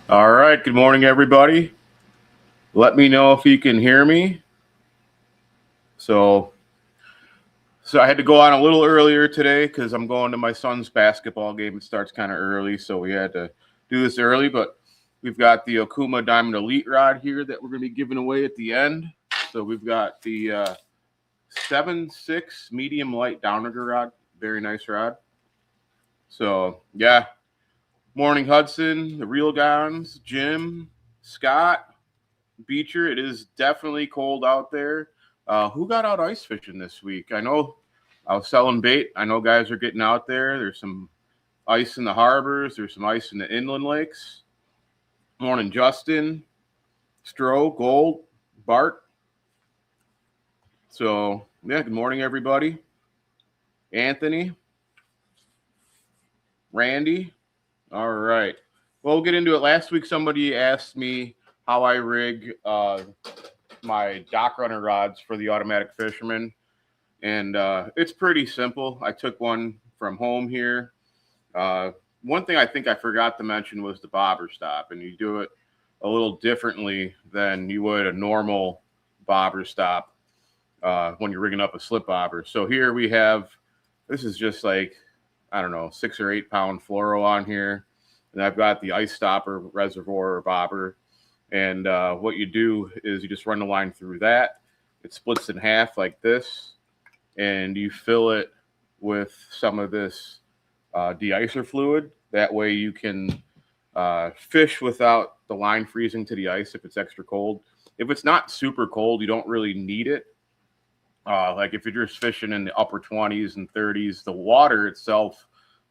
All right. Good morning, everybody. Let me know if you can hear me. So, so I had to go on a little earlier today because I'm going to my son's basketball game. It starts kind of early, so we had to do this early. But we've got the Okuma Diamond Elite rod here that we're going to be giving away at the end. So we've got the 7.6 medium light downrigger rod. Very nice rod. So yeah, morning Hudson, the Real Gons, Jim, Scott, Beecher. It is definitely cold out there. Who got out ice fishing this week? I know I was selling bait. I know guys are getting out there. There's some ice in the harbors. There's some ice in the inland lakes. Morning, Justin, Stroh, Gold, Bart. So, yeah, good morning, everybody. Anthony, Randy. All right. Well, we'll get into it. Last week, somebody asked me how I rig my dock runner rods for the automatic fisherman. And it's pretty simple. I took one from home here. Uh, One thing I think I forgot to mention was the bobber stop, and you do it a little differently than you would a normal bobber stop when you're rigging up a slip bobber. So here we have, this is just like, I don't know, 6 or 8 pound fluoro on here. And I've got the ice stopper reservoir or bobber. And what you do is you just run the line through that. It splits in half like this, and you fill it with some of this de-icer fluid. That way you can fish without the line freezing to the ice if it's extra cold. If it's not super cold, you don't really need it. Like if you're just fishing in the upper 20s and 30s, the water itself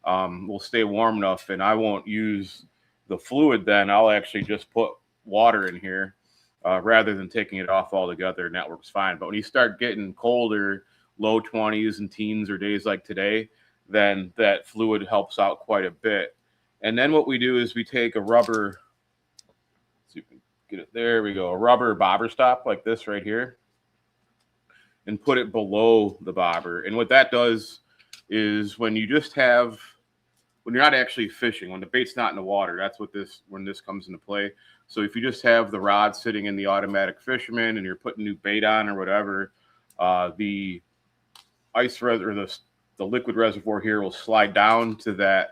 will stay warm enough, and I won't use the fluid then. I'll actually just put water in here rather than taking it off altogether, and that works fine. But when you start getting colder, low 20s and teens or days like today, then that fluid helps out quite a bit. And then what we do is we take a rubber, see if we can get it, there we go, a rubber bobber stop like this right here, and put it below the bobber. And what that does is when you just have, when you're not actually fishing, when the bait's not in the water, that's what this, when this comes into play. So if you just have the rod sitting in the automatic fisherman and you're putting new bait on or whatever, the ice or the liquid reservoir here will slide down to that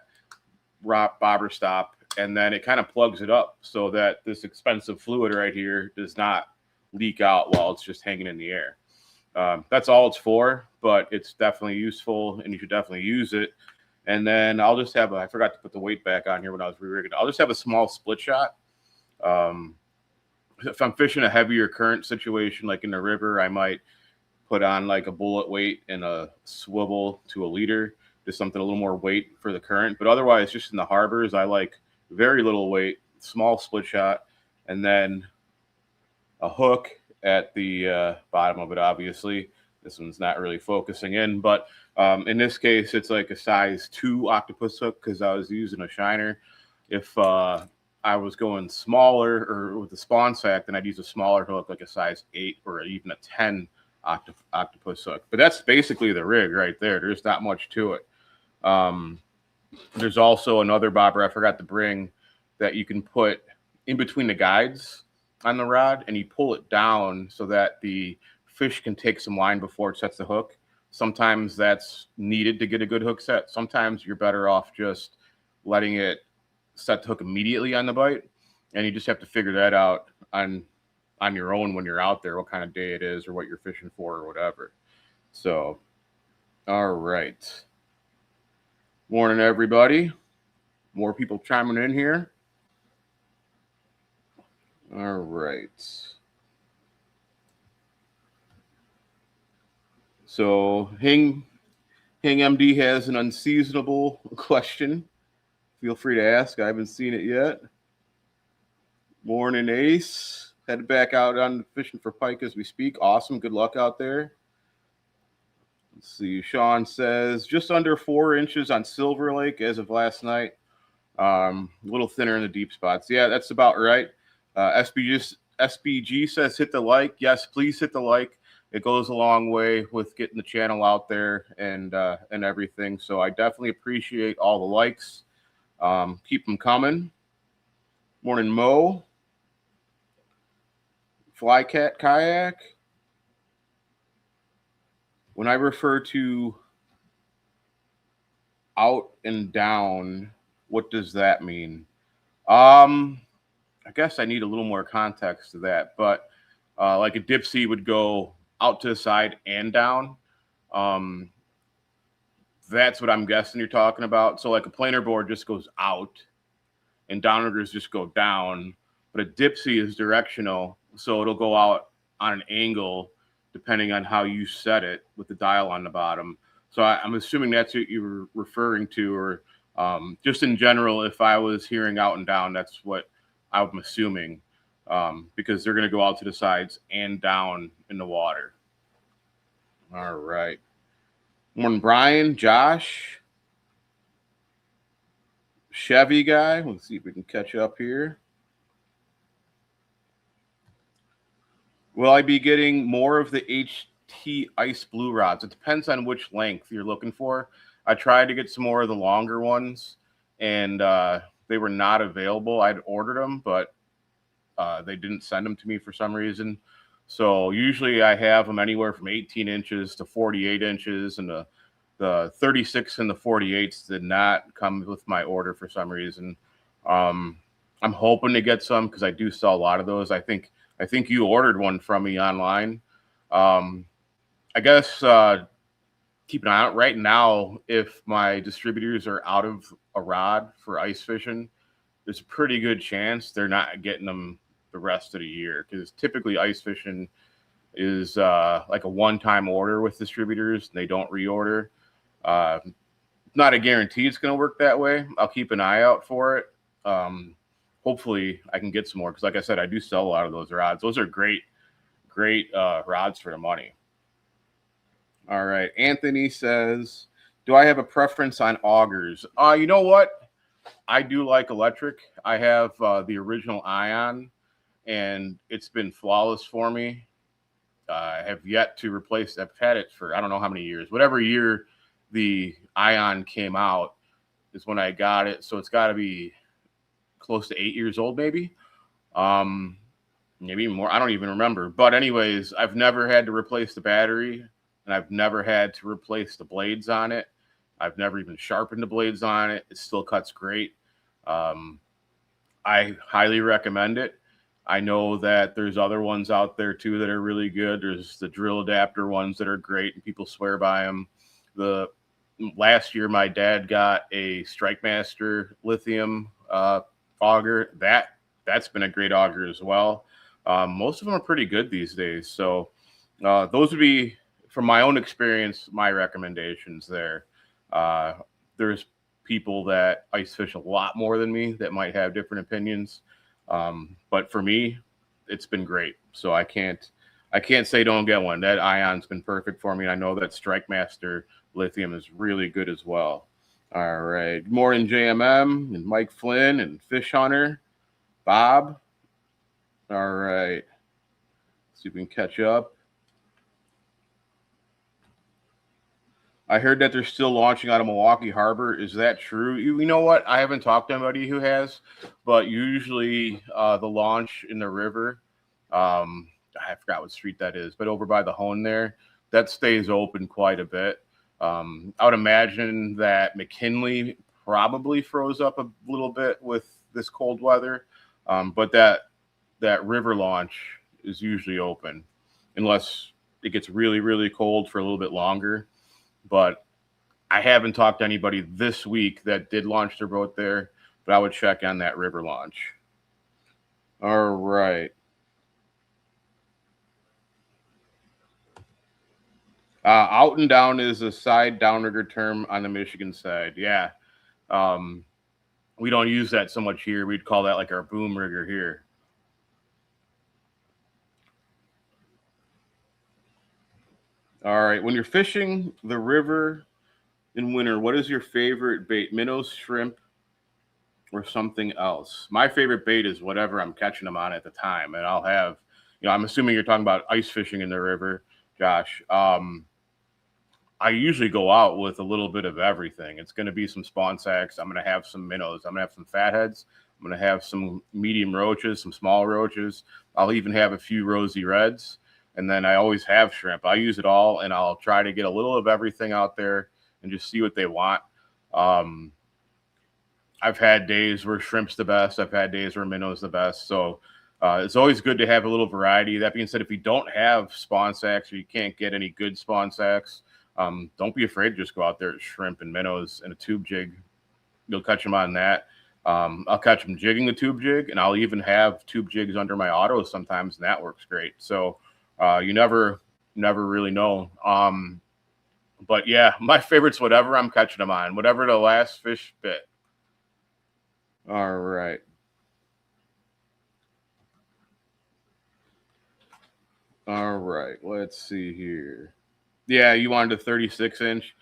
bobber stop, and then it kind of plugs it up so that this expensive fluid right here does not leak out while it's just hanging in the air. That's all it's for, but it's definitely useful, and you should definitely use it. And then I'll just have I forgot to put the weight back on here when I was re-rigging. I'll just have a small split shot. Um, if I'm fishing a heavier current situation, like in the river, I might put on like a bullet weight and a swivel to a leader, just something a little more weight for the current. But otherwise, just in the harbors, I like very little weight, small split shot, and then a hook at the bottom of it, obviously. This one's not really focusing in, but in this case, it's like a size 2 octopus hook because I was using a shiner. If I was going smaller or with the spawn sack, then I'd use a smaller hook, like a size 8 or even a 10 octopus hook. But that's basically the rig right there. There's not much to it. There's also another bobber I forgot to bring that you can put in between the guides on the rod, and you pull it down so that the fish can take some line before it sets the hook. Sometimes that's needed to get a good hook set. Sometimes you're better off just letting it set the hook immediately on the bite, and you just have to figure that out on your own when you're out there, what kind of day it is or what you're fishing for or whatever. So, all right. Morning, everybody. More people chiming in here. All right. So, Hing MD has an unseasonable question. Feel free to ask. I haven't seen it yet. Morning, Ace. Headed back out on fishing for pike as we speak. Awesome. Good luck out there. Let's see. Sean says just under 4 inches on Silver Lake as of last night. A little thinner in the deep spots. Yeah, that's about right. SBG says hit the like. Yes, please hit the like. It goes a long way with getting the channel out there and everything. So I definitely appreciate all the likes. Keep them coming. Morning, Mo. Flycat kayak. When I refer to out and down, what does that mean? I guess I need a little more context to that, but like a dip sea would go out to the side and down. Um, that's what I'm guessing you're talking about. So like a planer board just goes out and downriggers just go down, but a dip sea is directional, so it'll go out on an angle depending on how you set it with the dial on the bottom. So I'm assuming that's what you were referring to, or just in general, if I was hearing out and down, that's what I'm assuming, because they're going to go out to the sides and down in the water. All right. Morning, Brian, Josh, Chevy guy. Let's see if we can catch up here. Will I be getting more of the HT Ice Blue rods? It depends on which length you're looking for. I tried to get some more of the longer ones, and they were not available. I'd ordered them, but they didn't send them to me for some reason. So usually I have them anywhere from 18 inches to 48 inches, and the 36 and the 48s did not come with my order for some reason. I'm hoping to get some because I do sell a lot of those. I think you ordered one from me online. I guess keep an eye out right now. If my distributors are out of a rod for ice fishing, there's a pretty good chance they're not getting them the rest of the year, because typically ice fishing is like a one-time order with distributors. And they don't reorder. Not a guarantee it's going to work that way. I'll keep an eye out for it. Hopefully I can get some more, because like I said, I do sell a lot of those rods. Those are great rods for the money. All right. Anthony says, do I have a preference on augers? You know what? I do like electric. I have the original Ion, and it's been flawless for me. I have yet to replace. I've had it for I don't know how many years. Whatever year the Ion came out is when I got it. So it's got to be close to 8 years old, maybe. Maybe more. I don't even remember. But anyways, I've never had to replace the battery, and I've never had to replace the blades on it. I've never even sharpened the blades on it. It still cuts great. I highly recommend it. I know that there's other ones out there too that are really good. There's the drill adapter ones that are great, and people swear by them. The last year, my dad got a Strike Master lithium auger. That's been a great auger as well. Most of them are pretty good these days. So those would be, from my own experience, my recommendations there. There's people that ice fish a lot more than me that might have different opinions. But for me, it's been great. So I can't say don't get one. That Ion's been perfect for me. I know that Strike Master lithium is really good as well. All right. Good morning, JMM and Mike Flynn and Fish Hunter, Bob. All right. See if we can catch up. I heard that they're still launching out of Milwaukee Harbor. Is that true? You know what? I haven't talked to anybody who has, but usually the launch in the river, I forgot what street that is, but over by the Hone there, that stays open quite a bit. I would imagine that McKinley probably froze up a little bit with this cold weather, but that river launch is usually open unless it gets really, really cold for a little bit longer. But I haven't talked to anybody this week that did launch their boat there, but I would check on that river launch. All right. Out and down is a side downrigger term on the Michigan side. Yeah. We don't use that so much here. We'd call that like our boom rigger here. All right. When you're fishing the river in winter, what is your favorite bait? Minnows, shrimp, or something else? My favorite bait is whatever I'm catching them on at the time. And I'll have, I'm assuming you're talking about ice fishing in the river, Josh. I usually go out with a little bit of everything. It's going to be some spawn sacks. I'm going to have some minnows. I'm going to have some fatheads. I'm I'm going to have some medium roaches, some small roaches. I'll even have a few rosy reds. And then I always have shrimp. I use it all, and I'll try to get a little of everything out there and just see what they want. I've had days where shrimp's the best. I've had days where minnow's the best. So it's always good to have a little variety. That being said, if you don't have spawn sacks or you can't get any good spawn sacks, don't be afraid to just go out there at shrimp and minnows and a tube jig. You'll catch them on that. I'll catch them jigging the tube jig, and I'll even have tube jigs under my autos sometimes, and that works great. So you never really know. But yeah, my favorite's whatever I'm catching them on, whatever the last fish bit. All right. All right. Let's see here. Yeah, you wanted a 36-inch.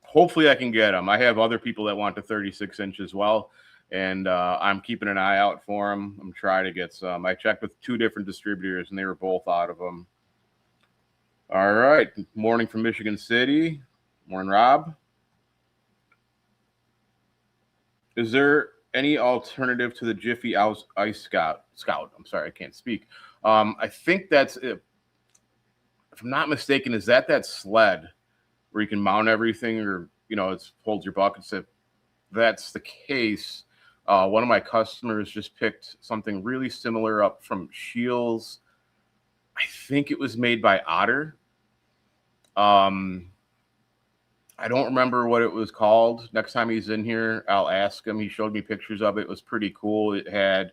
Hopefully I can get them. I have other people that want the 36-inch as well, and I'm keeping an eye out for them. I'm trying to get some. I checked with 2 different distributors, and they were both out of them. All right. Morning from Michigan City. Morning, Rob. Is there any alternative to the Jiffy Ice Scout? I'm sorry, I can't speak. I think that's it. If I'm not mistaken, is that sled where you can mount everything, or it holds your buckets? If that's the case, one of my customers just picked something really similar up from Shields. I think it was made by Otter. I don't remember what it was called. Next time he's in here, I'll ask him. He showed me pictures of it. It was pretty cool. It had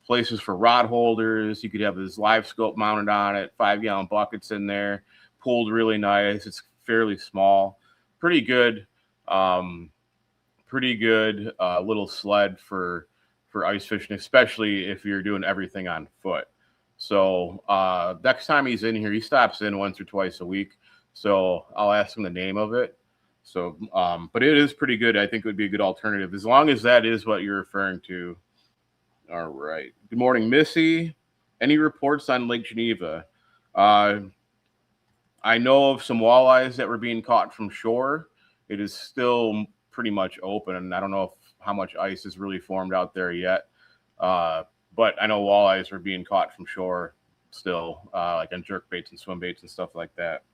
places for rod holders. You could have his live scope mounted on it, 5-gallon buckets in there, pulled really nice. It's fairly small. Pretty good little sled for ice fishing, especially if you're doing everything on foot. So next time he's in here, he stops in once or twice a week. So I'll ask him the name of it. So, but it is pretty good. I think it would be a good alternative as long as that is what you're referring to. All right. Good morning, Missy. Any reports on Lake Geneva? I know of some walleyes that were being caught from shore. It is still pretty much open, and I don't know how much ice is really formed out there yet. But I know walleyes are being caught from shore still, like on jerk baits and swim baits and stuff like that.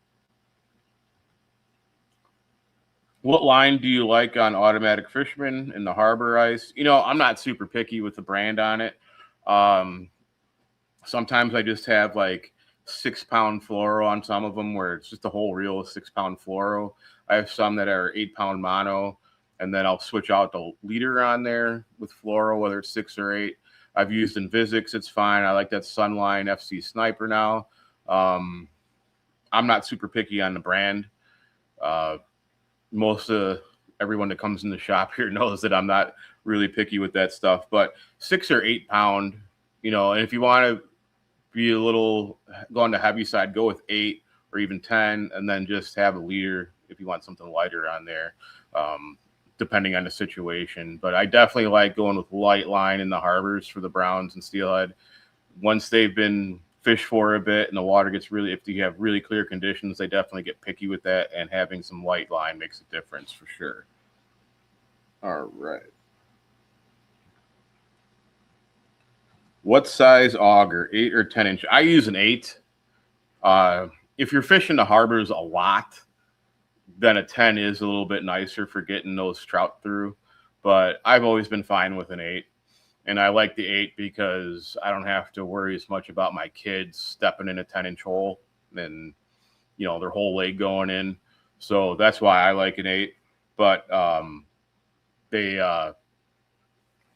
What line do you like on Automatic Fisherman in the harbor ice? I'm not super picky with the brand on it. Sometimes I just have like 6-pound fluoro on some of them where it's just a whole reel of 6-pound fluoro. I have some that are 8-pound mono, and then I'll switch out the leader on there with fluoro, whether it's 6 or 8. I've used Invisics. It's fine. I like that Sunline FC Sniper now. I'm not super picky on the brand. Most of everyone that comes in the shop here knows that I'm not really picky with that stuff, but 6 or 8 pound, and if you want to be a little go on the heavy side, go with 8 or even 10, and then just have a leader if you want something lighter on there, depending on the situation. But I definitely like going with light line in the harbors for the browns and steelhead. Once they've been fish for a bit and the water gets if you have really clear conditions, they definitely get picky with that, and having some light line makes a difference for sure. All right. What size auger, 8 or 10 inch? I use an 8. If you're fishing the harbors a lot, then a 10 is a little bit nicer for getting those trout through, but I've always been fine with an 8. And I like the 8 because I don't have to worry as much about my kids stepping in a 10-inch hole and, their whole leg going in. So that's why I like an 8. But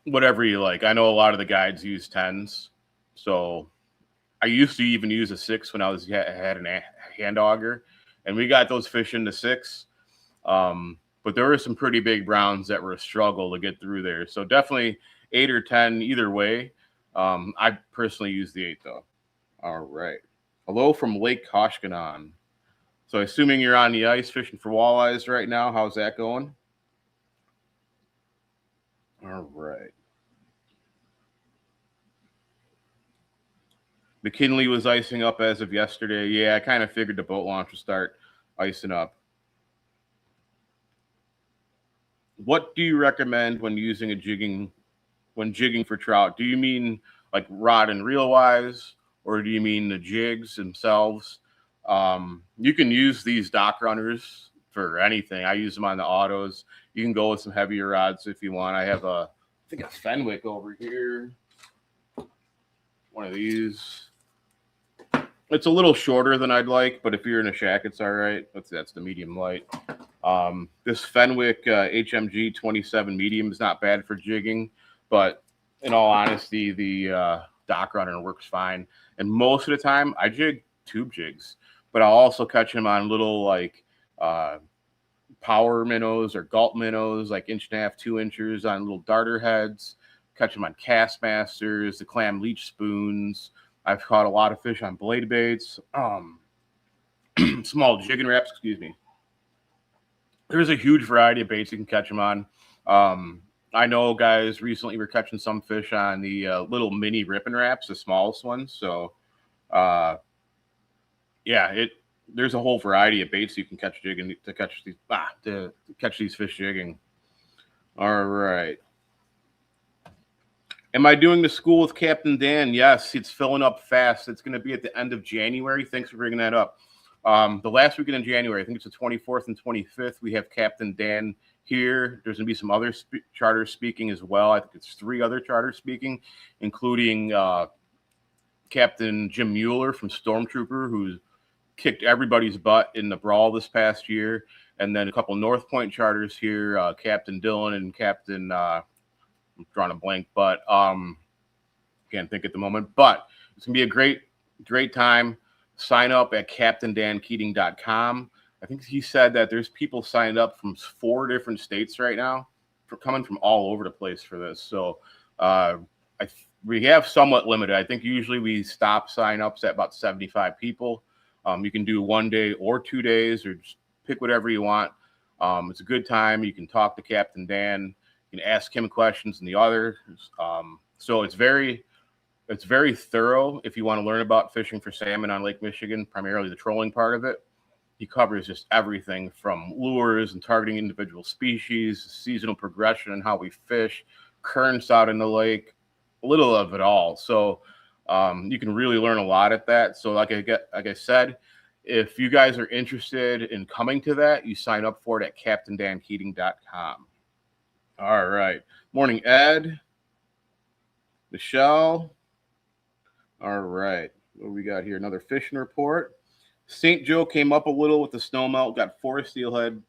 whatever you like. I know a lot of the guides use 10s. So I used to even use a 6 when I had a hand auger. And we got those fish into 6. But there were some pretty big browns that were a struggle to get through there. So definitely 8 or 10, either way. I personally use the 8 though. All right. Hello from Lake Koshkanon. So assuming you're on the ice fishing for walleyes right now, how's that going? All right. McKinley was icing up as of yesterday. Yeah, I kind of figured the boat launch would start icing up. What do you recommend when using a jigging when jigging for trout? Do you mean like rod and reel wise, or do you mean the jigs themselves? You can use these dock runners for anything. I use them on the autos. You can go with some heavier rods if you want. I have I think a Fenwick over here. One of these. It's a little shorter than I'd like, but if you're in a shack, it's all right. That's the medium light. This Fenwick HMG 27 medium is not bad for jigging, but in all honesty, the dock runner works fine. And most of the time, I jig tube jigs, but I'll also catch them on little like power minnows or gulp minnows, like 1.5 to 2 inches on little darter heads. Catch them on Castmasters, the clam leech spoons. I've caught a lot of fish on blade baits, small jigging wraps, excuse me. There's a huge variety of baits you can catch them on. I know guys recently were catching some fish on the little mini ripping wraps, the smallest ones. So, yeah, there's a whole variety of baits you can catch jigging to catch these fish jigging. All right. Am I doing the school with Captain Dan? Yes, it's filling up fast. It's going to be at the end of January. Thanks for bringing that up. The last weekend in January, I think it's the 24th and 25th, we have Captain Dan here. There's going to be some other charters speaking as well. I think it's 3 other charters speaking, including Captain Jim Mueller from Stormtrooper, who's kicked everybody's butt in the brawl this past year. And then a couple North Point charters here, Captain Dylan and Captain... I'm drawing a blank, but can't think at the moment. But it's gonna be a great time. Sign up at CaptainDanKeating.com. I think he said that there's people signed up from 4 different states right now, coming from all over the place for this. So we have somewhat limited. I think usually we stop sign-ups at about 75 people. You can do 1 day or 2 days, or just pick whatever you want. It's a good time. You can talk to Captain Dan. You can ask him questions and the others. So it's very thorough if you want to learn about fishing for salmon on Lake Michigan, primarily the trolling part of it. He covers just everything from lures and targeting individual species, seasonal progression and how we fish, currents out in the lake, a little of it all. So you can really learn a lot at that. So like I said, if you guys are interested in coming to that, you sign up for it at CaptainDanKeating.com. All right. Morning, Ed. Michelle. All right. What do we got here? Another fishing report. St. Joe came up a little with the snow melt. Got 4 steelhead.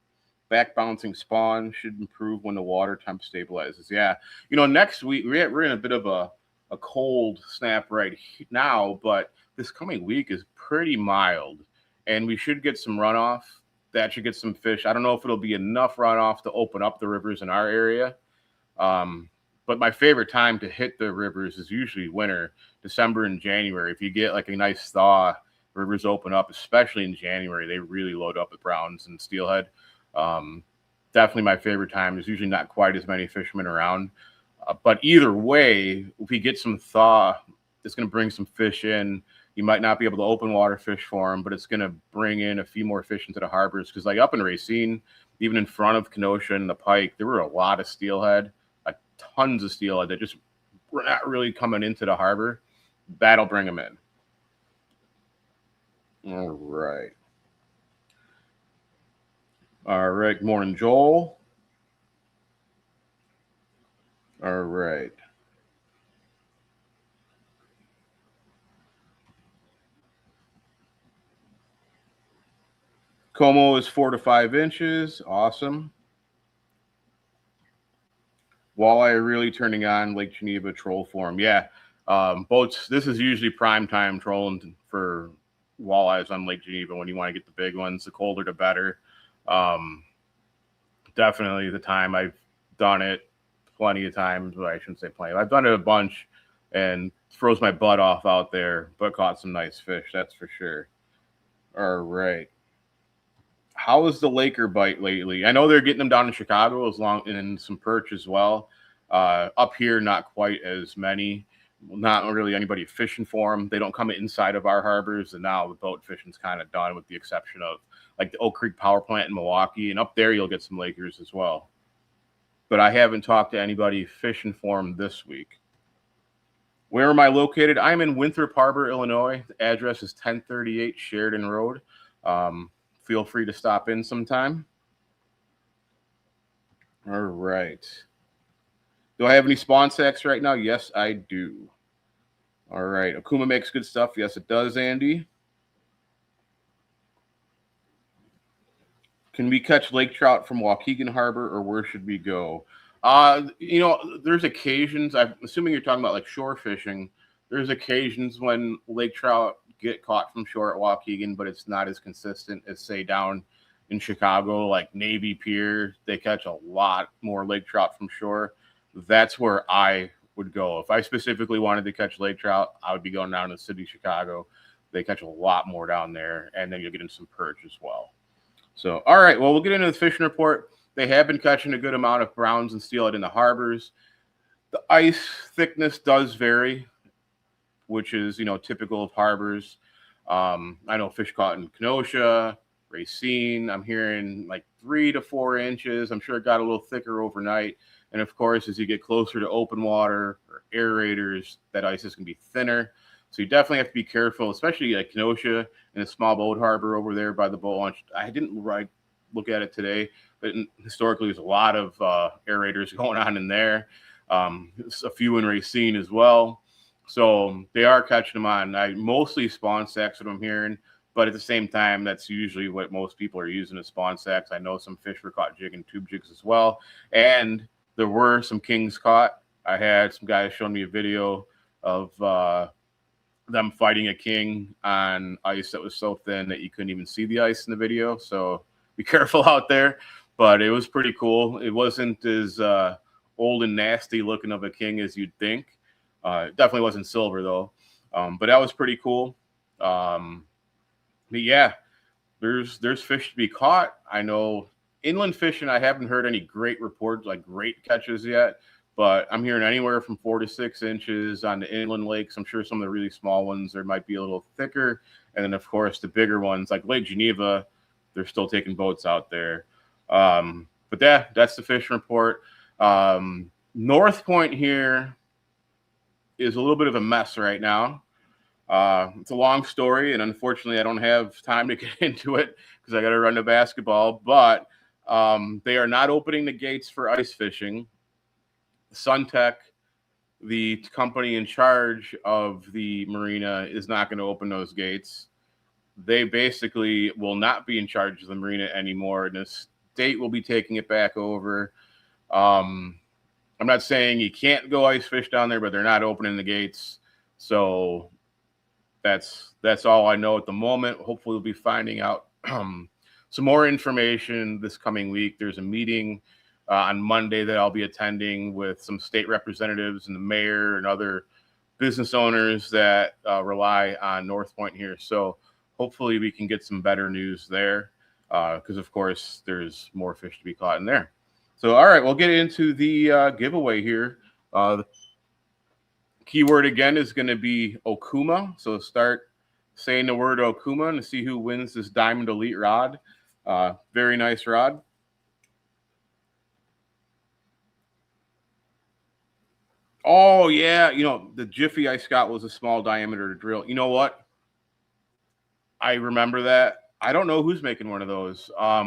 Back bouncing spawn. Should improve when the water temp stabilizes. Yeah. Next week, we're in a bit of a cold snap right now, but this coming week is pretty mild. And we should get some runoff. That should get some fish. I don't know if it'll be enough runoff to open up the rivers in our area. But my favorite time to hit the rivers is usually winter, December and January. If you get like a nice thaw, rivers open up, especially in January. They really load up with browns and steelhead. Definitely my favorite time. There's usually not quite as many fishermen around. But either way, if we get some thaw, it's going to bring some fish in. You might not be able to open water fish for them, but it's going to bring in a few more fish into the harbors. Because like up in Racine, even in front of Kenosha and the Pike, there were a lot of steelhead, like tons of steelhead that just were not really coming into the harbor. That'll bring them in. All right. All right. Good morning, Joel. All right. Como is 4 to 5 inches. Awesome. Walleye are really turning on Lake Geneva troll form. Yeah. Boats. This is usually prime time trolling for walleyes on Lake Geneva when you want to get the big ones. The colder, the better. Definitely the time. I've done it plenty of times. Well, I shouldn't say plenty. I've done it a bunch and froze my butt off out there, but caught some nice fish. That's for sure. All right. How is the Laker bite lately? I know they're getting them down in Chicago and some perch as well. Up here, not quite as many. Not really anybody fishing for them. They don't come inside of our harbors, and now the boat fishing's kind of done, with the exception of like the Oak Creek Power Plant in Milwaukee. And up there, you'll get some Lakers as well. but I haven't talked to anybody fishing for them this week. Where am I located? I'm in Winthrop Harbor, Illinois. The address is 1038 Sheridan Road. Feel free to stop in sometime. All right. Do I have any spawn sacks right now? Yes, I do. All right. Okuma makes good stuff. Yes, it does, Andy. Can we catch lake trout from Waukegan Harbor, or where should we go? There's occasions. I'm assuming you're talking about like shore fishing. There's occasions when lake trout get caught from shore at Waukegan, but it's not as consistent as say down in Chicago, like Navy Pier. They catch a lot more lake trout from shore. That's where I would go. If I specifically wanted to catch lake trout, I would be going down to the city of Chicago. They catch a lot more down there, and then you'll get in some perch as well. So, all right, well, we'll get into the fishing report. They have been catching a good amount of browns and steelhead in the harbors. The ice thickness does vary, which is, typical of harbors. I know fish caught in Kenosha, Racine, I'm hearing like 3 to 4 inches. I'm sure it got a little thicker overnight. And of course, as you get closer to open water or aerators, that ice is going to be thinner. So you definitely have to be careful, especially like Kenosha and a small boat harbor over there by the boat launch. I didn't look at it today, but historically there's a lot of aerators going on in there. A few in Racine as well. So they are catching them on. I mostly spawn sacks what I'm hearing, but at the same time, that's usually what most people are using as spawn sacks. I know some fish were caught jigging tube jigs as well. And there were some kings caught. I had some guys showing me a video of them fighting a king on ice that was so thin that you couldn't even see the ice in the video. So be careful out there. But it was pretty cool. It wasn't as old and nasty looking of a king as you'd think. It definitely wasn't silver though. But that was pretty cool. But yeah, there's fish to be caught. I know inland fishing, I haven't heard any great reports, like great catches yet. But I'm hearing anywhere from 4 to 6 inches on the inland lakes. I'm sure some of the really small ones, there might be a little thicker. And then, of course, the bigger ones, like Lake Geneva, they're still taking boats out there. But yeah, that's the fishing report. North Point here is a little bit of a mess right now. It's a long story, and unfortunately, I don't have time to get into it because I got to run to basketball. But they are not opening the gates for ice fishing. Suntech, the company in charge of the marina, is not going to open those gates. They basically will not be in charge of the marina anymore, and the state will be taking it back over. I'm not saying you can't go ice fish down there, but they're not opening the gates. So that's all I know at the moment. Hopefully we'll be finding out some more information this coming week. There's a meeting on Monday that I'll be attending with some state representatives and the mayor and other business owners that rely on North Point here. So hopefully we can get some better news there because, of course, there's more fish to be caught in there. So, all right, we'll get into the giveaway here. The keyword again is going to be Okuma. So start saying the word Okuma and see who wins this Diamond Elite rod. Very nice rod. Oh, yeah. The Jiffy I got was a small diameter drill. You know what? I remember that. I don't know who's making one of those. I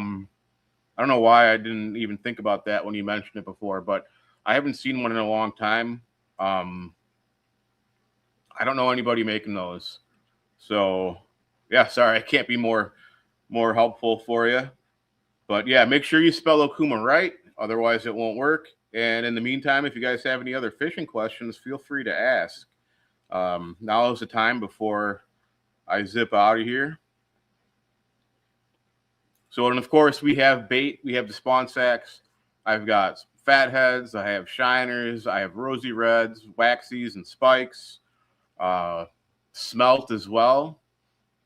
don't know why I didn't even think about that when you mentioned it before, but I haven't seen one in a long time. I don't know anybody making those. So, yeah, sorry. I can't be more helpful for you. But, yeah, make sure you spell Okuma right. Otherwise, it won't work. And in the meantime, if you guys have any other fishing questions, feel free to ask. Now is the time before I zip out of here. So, and of course, we have bait. We have the spawn sacks. I've got fatheads. I have shiners. I have rosy reds, waxies, and spikes. Smelt as well.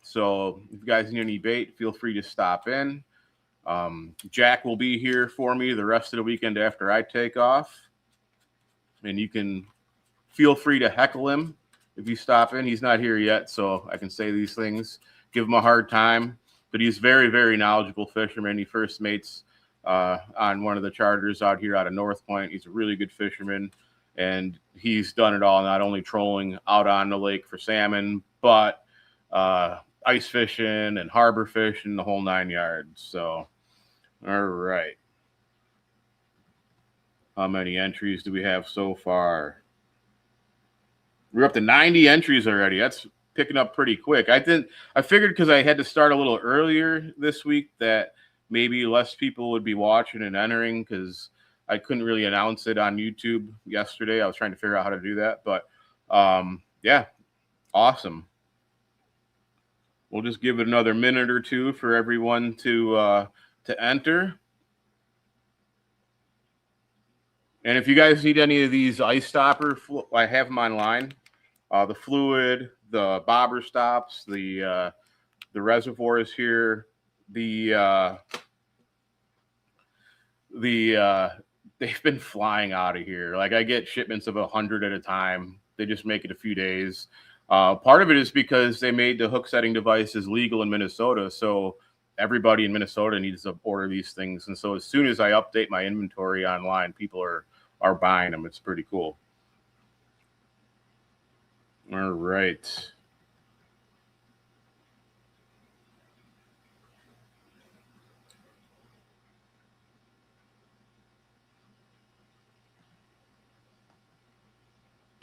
So if you guys need any bait, feel free to stop in. Jack will be here for me the rest of the weekend after I take off. And you can feel free to heckle him if you stop in. He's not here yet, so I can say these things. Give him a hard time. But he's very, very knowledgeable fisherman. He first mates on one of the charters out here out of North Point. He's a really good fisherman, and he's done it all, not only trolling out on the lake for salmon, but ice fishing and harbor fishing, the whole 9 yards. So, all right. How many entries do we have so far? We're up to 90 entries already. That's picking up pretty quick. I figured because I had to start a little earlier this week that maybe less people would be watching and entering because I couldn't really announce it on YouTube yesterday. I was trying to figure out how to do that. But yeah, awesome. We'll just give it another minute or two for everyone to enter. And if you guys need any of these ice stopper, I have them online. The fluid, the bobber stops, the reservoirs here, they've been flying out of here. Like I get shipments of 100 at a time. They just make it a few days. Part of it is because they made the hook setting devices legal in Minnesota, so everybody in Minnesota needs to order these things. And so as soon as I update my inventory online, people are buying them. It's pretty cool. All right.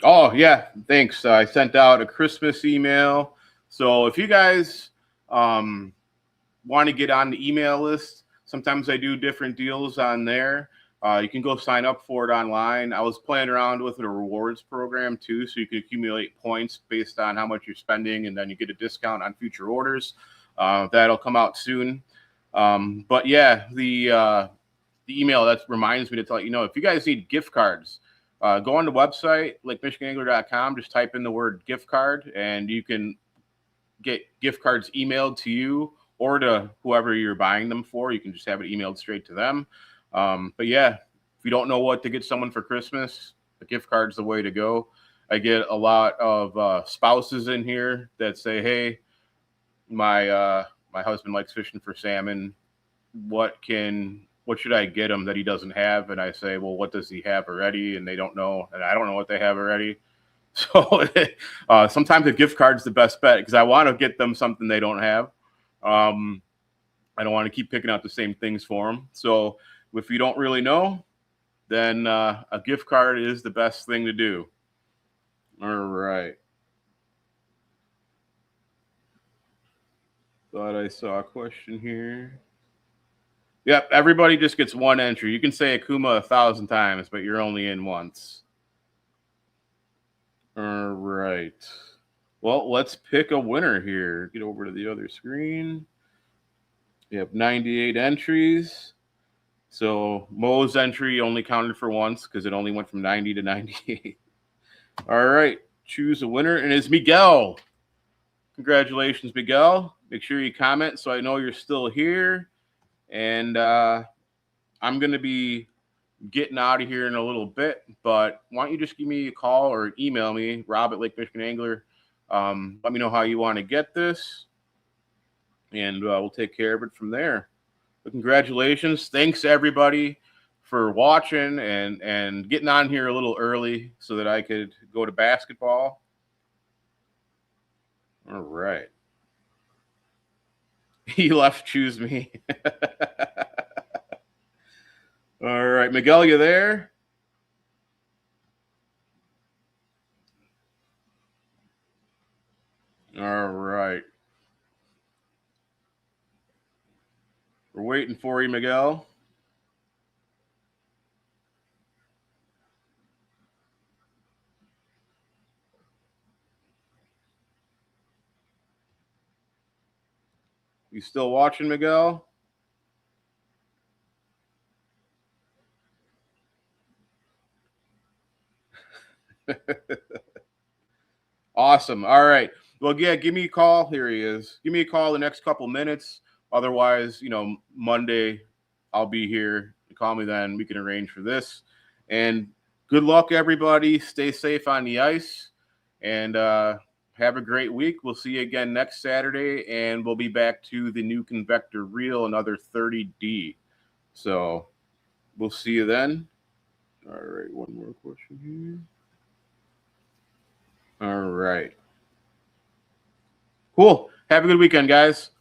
Oh, yeah. Thanks. I sent out a Christmas email. So if you guys want to get on the email list, sometimes I do different deals on there. You can go sign up for it online. I was playing around with a rewards program too, so you can accumulate points based on how much you're spending, and then you get a discount on future orders. That'll come out soon. But yeah, the email that reminds me to let you know if you guys need gift cards. Go on the website, lakemichiganangler.com, just type in the word gift card, and you can get gift cards emailed to you or to whoever you're buying them for. You can just have it emailed straight to them. But yeah, if you don't know what to get someone for Christmas, a gift card's the way to go. I get a lot of spouses in here that say, hey, my husband likes fishing for salmon. What should I get him that he doesn't have? And I say, well, what does he have already? And they don't know, and I don't know what they have already. So sometimes a gift card's the best bet because I want to get them something they don't have. I don't want to keep picking out the same things for them. So if you don't really know, then a gift card is the best thing to do. All right. Thought I saw a question here. Yep, everybody just gets one entry. You can say Okuma 1,000 times, but you're only in once. All right. Well, let's pick a winner here. Get over to the other screen. We have 98 entries. So Mo's entry only counted for once because it only went from 90 to 98. All right. Choose a winner, and it's Miguel. Congratulations, Miguel. Make sure you comment so I know you're still here. And I'm going to be getting out of here in a little bit, but why don't you just give me a call or email me, Rob at Lake Michigan Angler. Let me know how you want to get this, and we'll take care of it from there. But congratulations. Thanks, everybody, for watching and getting on here a little early so that I could go to basketball. All right. He left Choose Me. All right, Miguel, you there? All right. We're waiting for you, Miguel. You still watching, Miguel? Awesome. All right. Well, yeah, give me a call. Here he is. Give me a call the next couple minutes. Otherwise, Monday I'll be here. You call me then. We can arrange for this. And good luck, everybody. Stay safe on the ice. And have a great week. We'll see you again next Saturday. And we'll be back to the new convector reel, another 30D. So we'll see you then. All right, one more question here. All right. Cool. Have a good weekend, guys.